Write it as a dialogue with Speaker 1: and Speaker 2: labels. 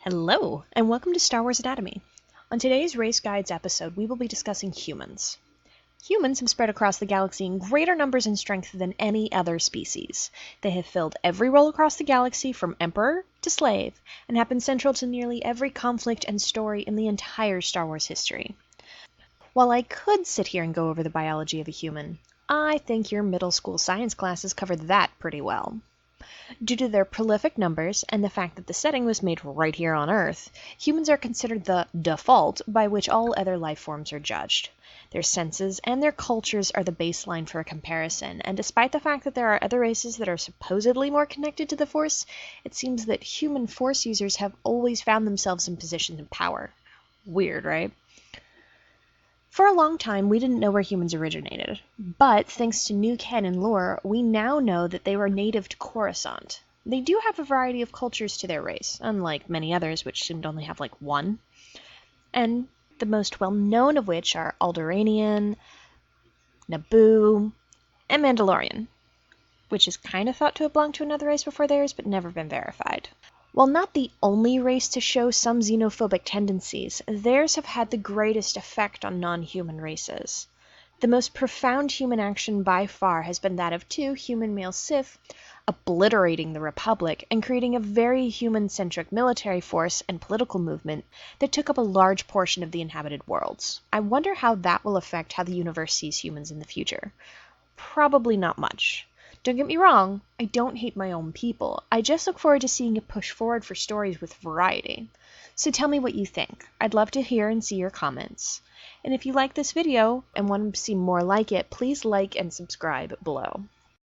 Speaker 1: Hello, and welcome to Star Wars Anatomy. On today's Race Guides episode, we will be discussing humans. Humans have spread across the galaxy in greater numbers and strength than any other species. They have filled every role across the galaxy from emperor to slave, and have been central to nearly every conflict and story in the entire Star Wars history. While I could sit here and go over the biology of a human, I think your middle school science classes covered that pretty well. Due to their prolific numbers and the fact that the setting was made right here on Earth, humans are considered the default by which all other life forms are judged. Their senses and their cultures are the baseline for a comparison, and despite the fact that there are other races that are supposedly more connected to the Force, it seems that human Force users have always found themselves in positions of power. Weird, right? For a long time, we didn't know where humans originated, but thanks to new canon lore, we now know that they were native to Coruscant. They do have a variety of cultures to their race, unlike many others which seem to only have like one, and the most well-known of which are Alderaanian, Naboo, and Mandalorian, which is kind of thought to have belonged to another race before theirs, but never been verified. While not the only race to show some xenophobic tendencies, theirs have had the greatest effect on non-human races. The most profound human action by far has been that of two human male Sith obliterating the Republic and creating a very human-centric military force and political movement that took up a large portion of the inhabited worlds. I wonder how that will affect how the universe sees humans in the future. Probably not much. Don't get me wrong, I don't hate my own people. I just look forward to seeing it push forward for stories with variety. So tell me what you think. I'd love to hear and see your comments. And if you like this video and want to see more like it, please like and subscribe below.